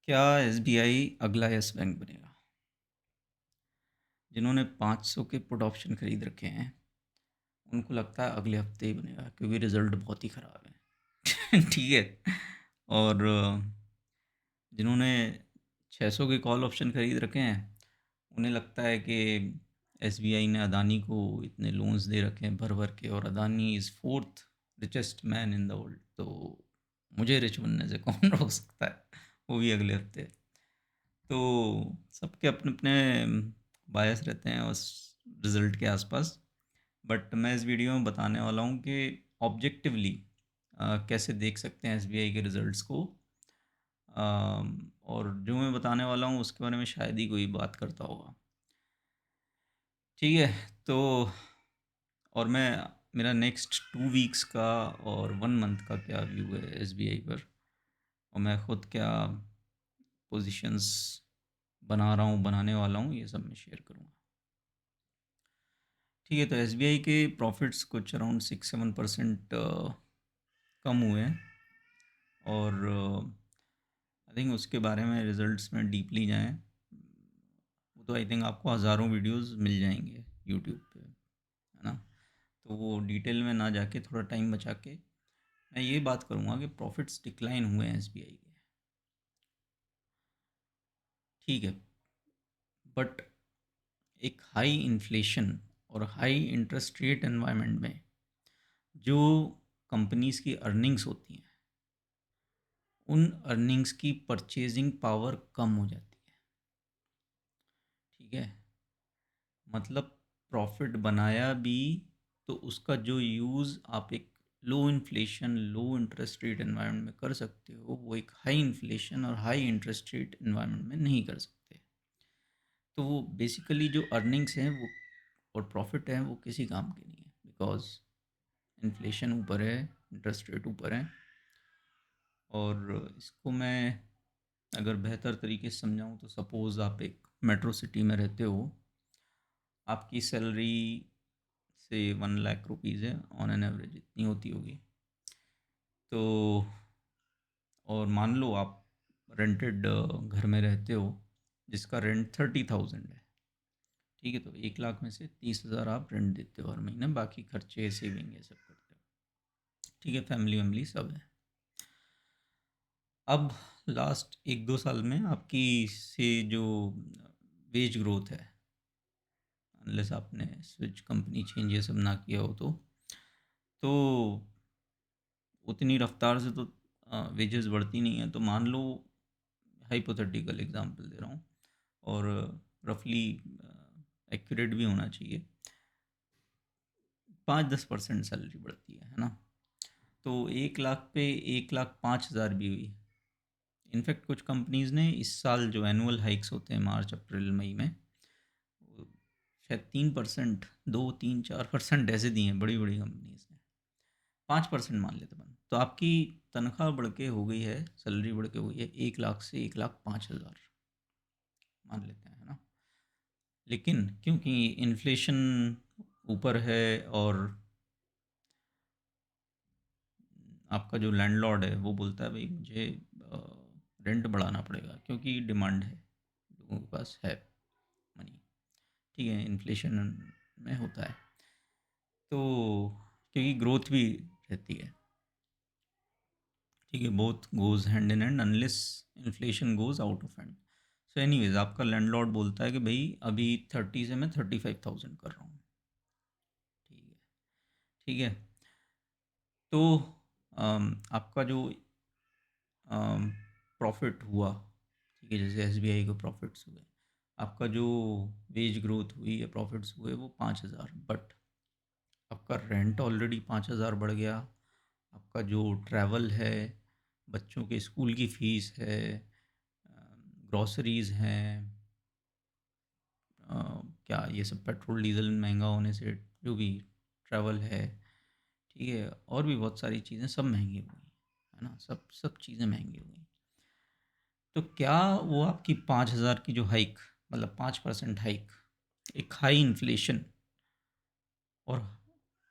क्या एसबीआई अगला yes bank बनेगा? जिन्होंने 500 के पुट ऑप्शन खरीद रखे हैं, उनको लगता है अगले हफ्ते ही बनेगा क्योंकि रिजल्ट बहुत ही ख़राब है। ठीक है। और जिन्होंने 600 के कॉल ऑप्शन खरीद रखे हैं, उन्हें लगता है कि एसबीआई ने अदानी को इतने लोन्स दे रखे हैं भर भर के, और Adani is fourth richest man in the world, तो मुझे रिच बनने से कौन रोक सकता है, वो भी अगले हफ्ते। तो सबके अपने अपने बायस रहते हैं उस रिज़ल्ट के आसपास। बट मैं इस वीडियो में बताने वाला हूँ कि ऑब्जेक्टिवली कैसे देख सकते हैं एसबीआई के रिज़ल्ट्स को। और जो मैं बताने वाला हूँ उसके बारे में शायद ही कोई बात करता होगा। ठीक है। तो और मैं मेरा नेक्स्ट 2 वीक्स का और 1 मंथ का क्या व्यू है एसबीआई पर, और मैं ख़ुद क्या पोजीशंस बना रहा हूँ, बनाने वाला हूँ, ये सब मैं शेयर करूँगा। ठीक है। तो एसबीआई के प्रॉफिट्स कुछ अराउंड 6-7% कम हुए हैं, और आई थिंक उसके बारे में रिजल्ट्स में डीपली जाएं, वो तो आई थिंक आपको हज़ारों वीडियोस मिल जाएंगे यूट्यूब पे, है ना। तो वो डिटेल में ना जाके थोड़ा टाइम बचा के मैं ये बात करूँगा कि प्रॉफिट्स डिक्लाइन हुए हैं एसबीआई के। ठीक है। बट एक हाई इन्फ्लेशन और हाई इंटरेस्ट रेट एनवायरनमेंट में जो कंपनीज़ की अर्निंग्स होती हैं, उन अर्निंग्स की परचेजिंग पावर कम हो जाती है। ठीक है। मतलब प्रॉफिट बनाया भी, तो उसका जो यूज़ आप एक low inflation low interest rate environment में कर सकते हो, वो एक हाई इन्फ्लेशन और हाई इंटरेस्ट रेट एनवायरनमेंट में नहीं कर सकते। तो वो बेसिकली जो अर्निंग्स हैं वो और प्रॉफिट हैं वो किसी काम के नहीं है, बिकॉज इन्फ्लेशन ऊपर है, इंटरेस्ट रेट ऊपर है। और इसको मैं अगर बेहतर तरीके से समझाऊँ तो सपोज़ आप एक मेट्रो सिटी में रहते हो, आपकी सैलरी से 1 लाख रुपीज़ है ऑन एन एवरेज, इतनी होती होगी। तो और मान लो आप रेंटेड घर में रहते हो जिसका रेंट 30,000 है। ठीक है। तो 1 लाख में से 30,000 आप रेंट देते हो हर महीने, बाकी खर्चे सेविंग ये सब करते हो। ठीक है। फैमिली वैमिली सब है। अब लास्ट 1-2 साल में आपकी से जो वेज ग्रोथ है, अनलेस आपने स्विच कंपनी चेंज ये सब ना किया हो, तो उतनी रफ्तार से तो वेजेस बढ़ती नहीं है। तो मान लो, हाइपोथेटिकल एग्जांपल दे रहा हूँ और रफली एक्यूरेट भी होना चाहिए, 5-10% सैलरी बढ़ती है ना। तो 1 लाख पे 1,05,000 भी हुई। इनफैक्ट कुछ कंपनीज़ ने इस साल जो एनुअल हाइक्स होते हैं मार्च अप्रैल मई में, वो शायद 3%, 2-3-4% ऐसे दिए हैं बड़ी बड़ी कंपनीज ने। 5% मान लेते अपन, तो आपकी तनख्वाह बढ़ के हो गई है, सैलरी बढ़ के हो गई है 1 लाख से 1,05,000 मान लेते हैं, है ना। लेकिन क्योंकि इन्फ्लेशन ऊपर है और आपका जो लैंडलॉर्ड है वो बोलता है भाई मुझे रेंट बढ़ाना पड़ेगा क्योंकि डिमांड है, लोगों के पास है मनी। ठीक है। इन्फ्लेशन में होता है, तो क्योंकि ग्रोथ भी रहती है। ठीक है। Both goes hand in hand unless inflation goes out of hand. So anyways आपका लैंडलॉर्ड बोलता है कि भाई अभी 30 से मैं 35,000 कर रहा हूँ। ठीक है। ठीक है। तो आपका जो प्रॉफिट हुआ, ठीक है, जैसे एसबीआई को प्रॉफिट्स हुए, आपका जो वेज ग्रोथ हुई या प्रॉफिट्स हुए वो 5,000, बट आपका रेंट ऑलरेडी 5,000 बढ़ गया। आपका जो ट्रैवल है, बच्चों के स्कूल की फ़ीस है, ग्रॉसरीज़ हैं, क्या ये सब पेट्रोल डीजल महंगा होने से जो भी ट्रैवल है, ठीक है, और भी बहुत सारी चीज़ें सब महंगी हो गई, है ना। सब सब चीज़ें महंगी हो गई। तो क्या वो आपकी 5,000 की जो हाइक, मतलब 5% हाइक, एक हाई इन्फ्लेशन, और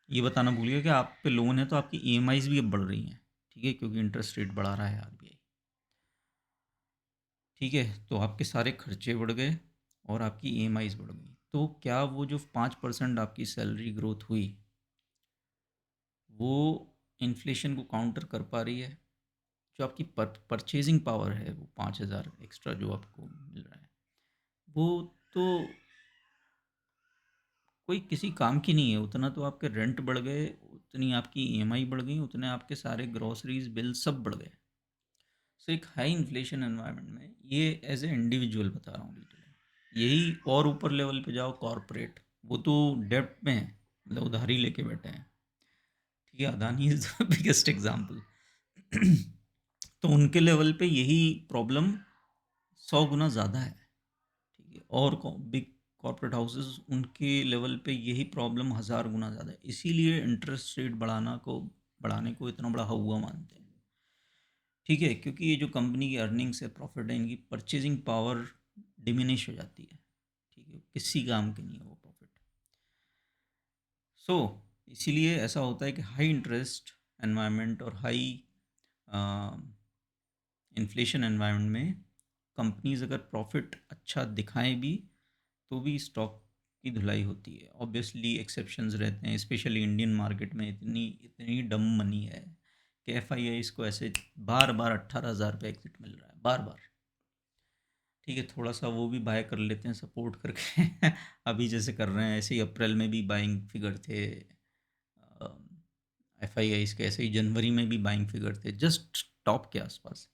ये बताना भूल गया कि आप पे लोन है तो आपकी ईएमआईज़ भी अब बढ़ रही हैं, ठीक है, क्योंकि इंटरेस्ट रेट बढ़ा रहा है आरबीआई। ठीक है, तो आपके सारे खर्चे बढ़ गए और आपकी ईएमआईज़ बढ़ गई। तो क्या वो जो 5% आपकी सैलरी ग्रोथ हुई, वो इन्फ्लेशन को काउंटर कर पा रही है? जो आपकी परचेजिंग पावर है, वो 5,000 एक्स्ट्रा जो आपको मिल रहा है, वो तो कोई किसी काम की नहीं है। उतना तो आपके रेंट बढ़ गए, उतनी आपकी ईएमआई बढ़ गई, उतने आपके सारे ग्रोसरीज बिल सब बढ़ गए। सो एक हाई इन्फ्लेशन एनवायरनमेंट में ये एज ए इंडिविजुअल बता रहा हूँ डिटेल, यही और ऊपर लेवल पे जाओ कॉरपोरेट, वो तो डेब्ट में है, मतलब उधारी लेके बैठे हैं। ठीक है, Adani is the biggest example. तो उनके लेवल पे यही प्रॉब्लम 100 गुना ज़्यादा है। ठीक है, और बिग कॉर्पोरेट हाउसेस उनके लेवल पे यही प्रॉब्लम 1000 गुना ज़्यादा है, इसीलिए इंटरेस्ट रेट बढ़ाने को इतना बड़ा हवा मानते हैं। ठीक है, क्योंकि ये जो कंपनी की अर्निंग्स है, प्रॉफिट है, इनकी परचेजिंग पावर डिमिनिश हो जाती है। ठीक है, किसी काम की नहीं है वो प्रॉफिट। सो इसीलिए ऐसा होता है कि हाई इंटरेस्ट एनवायरनमेंट और हाई इन्फ्लेशन एनवायरनमेंट में कंपनीज अगर प्रॉफिट अच्छा दिखाएं भी, तो भी स्टॉक की धुलाई होती है। ऑब्वियसली एक्सेप्शंस रहते हैं, स्पेशली इंडियन मार्केट में इतनी इतनी डम मनी है कि एफ आई आई इसको ऐसे बार बार 18,000 पे एग्जिट मिल रहा है, बार बार। ठीक है, थोड़ा सा वो भी बाय कर लेते हैं सपोर्ट करके अभी जैसे कर रहे हैं, ऐसे ही अप्रैल में भी बाइंग फिगर थे एफ आई आई के, ऐसे ही जनवरी में भी बाइंग फिगर थे जस्ट टॉप के आसपास,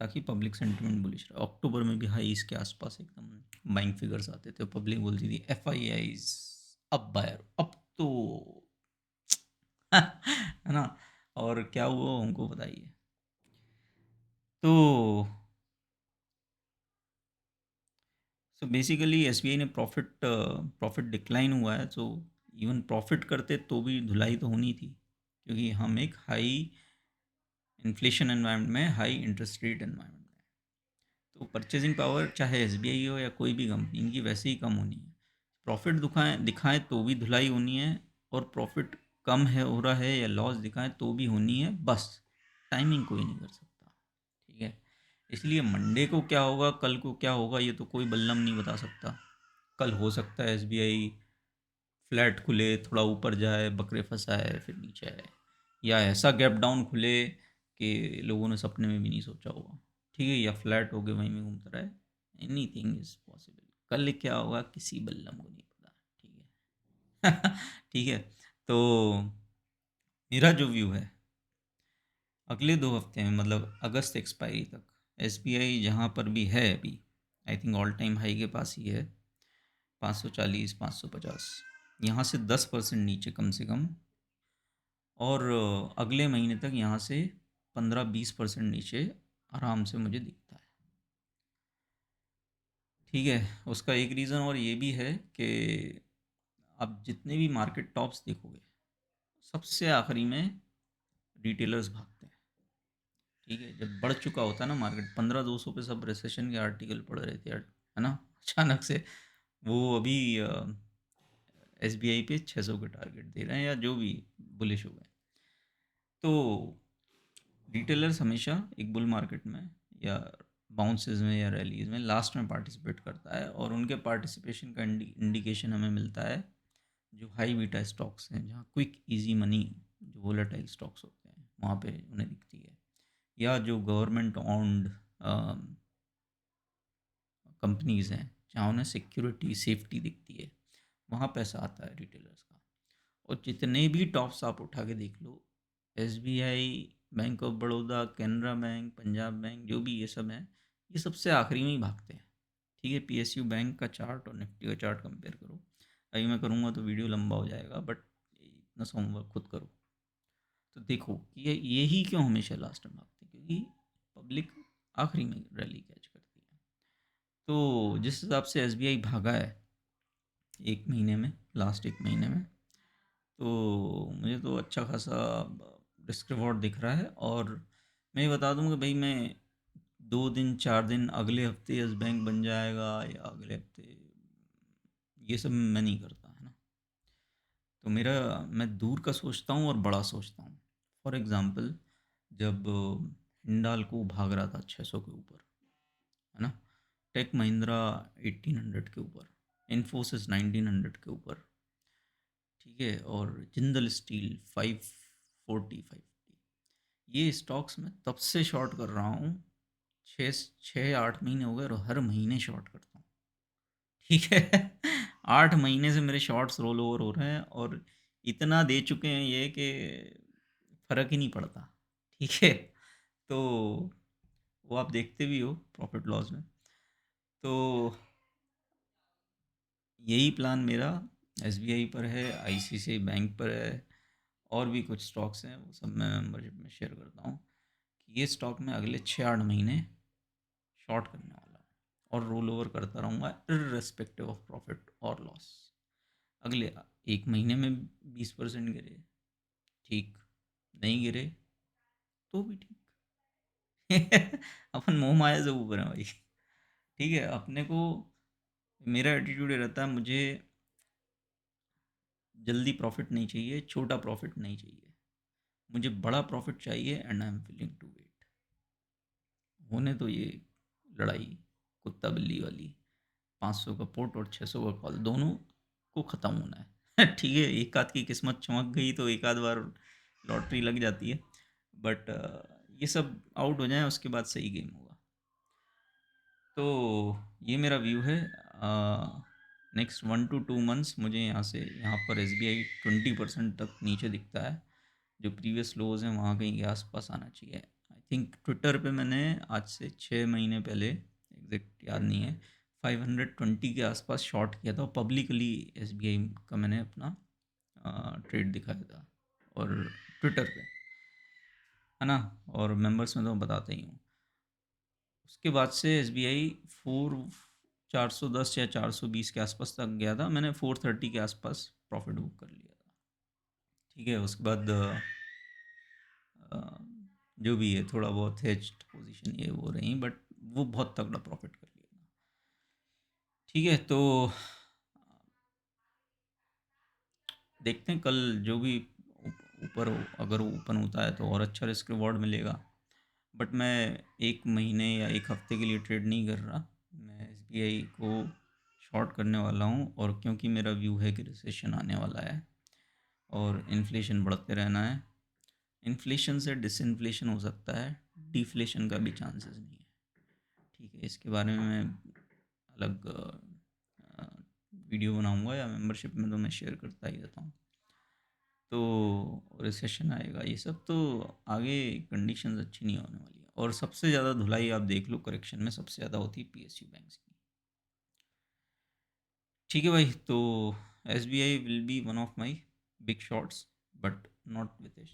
ताकि पब्लिक सेंटिमेंट बुलिश रहे। अक्टूबर में भी हाई इसके आसपास एकदम बाइंग फिगर्स आते थे, पब्लिक बोलती थी एफ आई आईज अब बायर, अब तो है ना। और क्या हुआ उनको बताइए। तो so basically S B I ने प्रॉफिट डिक्लाइन हुआ है। सो इवन प्रॉफिट करते तो भी धुलाई तो होनी थी, क्योंकि हम एक हाई इन्फ्लेशन एनवायरनमेंट में, हाई इंटरेस्ट रेट एनवायरनमेंट में, तो परचेजिंग पावर चाहे एस बी आई हो या कोई भी कंपनी, इनकी वैसे ही कम होनी है। प्रॉफिट दिखाएं दिखाएं तो भी धुलाई होनी है, और प्रॉफिट कम है हो रहा है या लॉस दिखाएं तो भी होनी है, बस टाइमिंग कोई नहीं कर सकता। ठीक है, इसलिए मंडे को क्या होगा, कल को क्या होगा, ये तो कोई बल्लम नहीं बता सकता। कल हो सकता है एस बी आई फ्लैट खुले, थोड़ा ऊपर जाए, बकरे फंसाए, फिर नीचे आए, या ऐसा गैप डाउन खुले कि लोगों ने सपने में भी नहीं सोचा होगा। ठीक है, या फ्लैट हो गए वहीं में घूमता रहे। Any thing is possible. कल क्या होगा किसी बल्लम को नहीं पता। ठीक है ठीक है, तो मेरा जो व्यू है, अगले 2 हफ्ते में, मतलब अगस्त एक्सपायरी तक, एस बी आई जहाँ पर भी है अभी, I think all time high के पास ही है, 540 550, यहाँ से 10% नीचे कम से कम। और अगले महीने तक यहाँ से 15-20% नीचे आराम से मुझे दिखता है। ठीक है, उसका एक रीज़न और ये भी है कि आप जितने भी मार्केट टॉप्स देखोगे, सबसे आखिरी में रिटेलर्स भागते हैं। ठीक है, जब बढ़ चुका होता है ना मार्केट, 15-200 पे सब रिसेशन के आर्टिकल पढ़ रहे थे, है ना, अचानक से वो अभी एस बी आई पे 600 के टारगेट दे रहे हैं, या जो भी बुलिश हो गए। तो रिटेलर्स हमेशा एक बुल मार्केट में या बाउंसेस में या रैलीज में लास्ट में पार्टिसिपेट करता है, और उनके पार्टिसिपेशन का इंडिकेशन हमें मिलता है जो हाई बीटा स्टॉक्स हैं, जहाँ क्विक इजी मनी, जो वोलेटाइल स्टॉक्स होते हैं, वहाँ पे उन्हें दिखती है, या जो गवर्नमेंट ऑन्ड कंपनीज हैं, जहाँ उन्हें सिक्योरिटी सेफ्टी दिखती है, वहाँ पैसा आता है रिटेलर्स का। और जितने भी टॉप्स आप उठा के देख लो, S B I, bank of Baroda, Canara bank, Punjab bank, जो भी ये सब हैं, ये सबसे आखिरी में ही भागते हैं। ठीक है, पी एस यू बैंक का चार्ट और निफ्टी का चार्ट कंपेयर करो। अभी मैं करूँगा तो वीडियो लंबा हो जाएगा, बट इतना सा होमवर्क खुद करो, तो देखो कि ये यही क्यों हमेशा लास्ट में भागते हैं, क्योंकि पब्लिक आखिरी में रैली कैच करती है। तो जिस हिसाब से एस बी आई भागा है एक महीने में, लास्ट एक महीने में, तो मुझे तो अच्छा खासा रिस्क रिवॉर्ड दिख रहा है। और मैं ये बता दूं कि भाई, मैं 2 दिन 4 दिन अगले हफ्ते यस बैंक बन जाएगा या अगले हफ्ते, ये सब मैं नहीं करता, है ना। तो मेरा, मैं दूर का सोचता हूँ और बड़ा सोचता हूँ। फॉर एग्ज़ाम्पल, जब हिंडाल को भाग रहा था 600 के ऊपर, है ना। टेक महिंद्रा 1800 के ऊपर, इन्फोसिस 1900 के ऊपर, ठीक है, और जिंदल स्टील 540 550। ये स्टॉक्स मैं तब से शॉर्ट कर रहा हूँ, 6 8 महीने हो गए, और हर महीने शॉर्ट करता हूँ, ठीक है। 8 महीने से मेरे शॉर्ट्स रोल ओवर हो रहे हैं, और इतना दे चुके हैं ये कि फर्क ही नहीं पड़ता, ठीक है। तो वो आप देखते भी हो प्रॉफिट लॉस में। तो यही प्लान मेरा एसबीआई पर है, आईसीआईसीआई बैंक पर है, और भी कुछ स्टॉक्स हैं, वो सब मैं मेंबरशिप में शेयर करता हूँ कि ये स्टॉक में अगले 6 8 महीने शॉर्ट करने वाला हूँ, और रोल ओवर करता रहूँगा इर्रेस्पेक्टिव ऑफ प्रॉफिट और लॉस। अगले 1 महीने में 20% गिरे, ठीक, नहीं गिरे तो भी ठीक। अपन मोह माया से ऊपर है भाई, ठीक है। अपने को, मेरा एटीट्यूड ये रहता है, मुझे जल्दी प्रॉफिट नहीं चाहिए, छोटा प्रॉफिट नहीं चाहिए, मुझे बड़ा प्रॉफिट चाहिए, and I am willing to wait. होने तो ये लड़ाई कुत्ता बिल्ली वाली, 500 का पुट और 600 का कॉल, दोनों को ख़त्म होना है। ठीक है, एक आध की किस्मत चमक गई तो एक आध बार लॉटरी लग जाती है, बट ये सब आउट हो जाए उसके बाद सही गेम होगा। तो ये मेरा व्यू है। नेक्स्ट 1 to 2 मंथ्स मुझे यहाँ पर एस बी आई 20% तक नीचे दिखता है, जो प्रीवियस लोज हैं वहाँ कहीं के आसपास आना चाहिए। आई थिंक ट्विटर पे मैंने आज से 6 महीने पहले, एग्जैक्ट याद नहीं है, 520 के आसपास शॉर्ट किया था, पब्लिकली एस बी आई का मैंने अपना ट्रेड दिखाया था, और ट्विटर पे, है ना, और मेंबर्स में तो मैं बताता ही हूँ। उसके बाद से एस बी आई 410 या 420 के आसपास तक गया था, मैंने 430 के आसपास प्रॉफिट बुक कर लिया था, ठीक है। उसके बाद अ, जो भी है थोड़ा बहुत हेज्ड पोजीशन ये वो रही, बट वो बहुत तगड़ा प्रॉफिट कर लिया था, ठीक है। तो देखते हैं कल जो भी ऊपर अगर ओपन होता है तो और अच्छा रिस्क रिवॉर्ड मिलेगा, बट मैं 1 महीने या 1 हफ्ते के लिए ट्रेड नहीं कर रहा, मैं एसबीआई को शॉर्ट करने वाला हूँ, और क्योंकि मेरा व्यू है कि रिसेशन आने वाला है और इन्फ्लेशन बढ़ते रहना है, इन्फ्लेशन से डिसइन्फ्लेशन हो सकता है, डिफ्लेशन का भी चांसेस नहीं है, ठीक है। इसके बारे में मैं अलग वीडियो बनाऊंगा, या मेंबरशिप में तो मैं शेयर करता ही रहता हूँ। तो रिसेशन आएगा, ये सब तो आगे कंडीशंस अच्छी नहीं होने वाली है, और सबसे ज़्यादा धुलाई आप देख लो करेक्शन में सबसे ज़्यादा होती है पीएसयू बैंक्स की, ठीक है भाई। तो S B I will be one of my big shots, but not with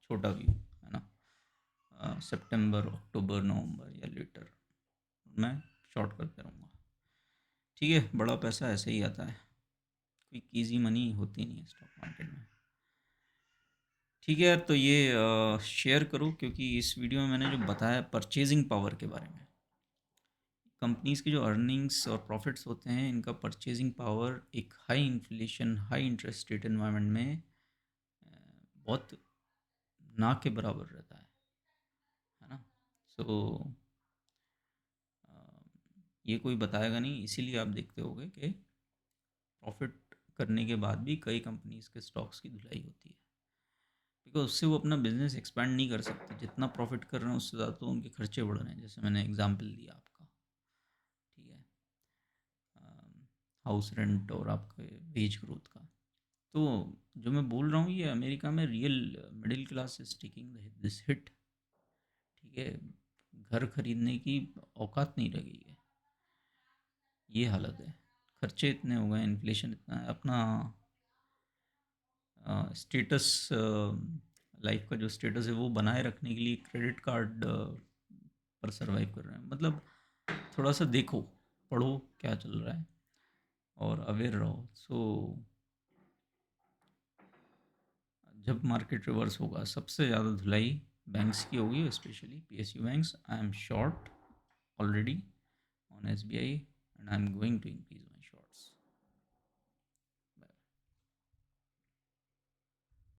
छोटा व्यू, है ना। सितंबर अक्टूबर नवंबर या लेटर मैं शॉर्ट करते रहूँगा, ठीक है। बड़ा पैसा ऐसे ही आता है, कोई ईजी मनी होती नहीं है स्टॉक मार्केट में, ठीक है यार। तो ये शेयर करो, क्योंकि इस वीडियो में मैंने जो बताया परचेजिंग पावर के बारे में, कंपनीज की जो अर्निंग्स और प्रॉफिट्स होते हैं, इनका परचेजिंग पावर एक high inflation high interest rate environment में बहुत ना के बराबर रहता है ना। सो ये कोई बताएगा नहीं, इसीलिए आप देखते होगे कि प्रॉफिट करने के बाद भी कई कंपनीज के स्टॉक्स की धुलाई होती है, बिकॉज उससे वो अपना बिजनेस एक्सपैंड नहीं कर सकते, जितना प्रॉफिट कर रहे हैं उससे ज़्यादा तो उनके खर्चे बढ़ रहे हैं, जैसे मैंने एग्जांपल दिया आपका, ठीक है, हाउस रेंट और आपके वेज ग्रोथ का। तो जो मैं बोल रहा हूँ, ये अमेरिका में real middle class is taking this hit, ठीक है। घर खरीदने की औकात नहीं रह गई है, ये हालत है, खर्चे इतने हो गए, इन्फ्लेशन इतना है, अपना स्टेटस, लाइफ का जो स्टेटस है वो बनाए रखने के लिए क्रेडिट कार्ड पर सरवाइव कर रहे हैं। मतलब थोड़ा सा देखो, पढ़ो क्या चल रहा है, और अवेयर रहो। सो जब मार्केट रिवर्स होगा, सबसे ज़्यादा धुलाई बैंक्स की होगी, specially PSU banks. I am short already on SBI, and I am going to increase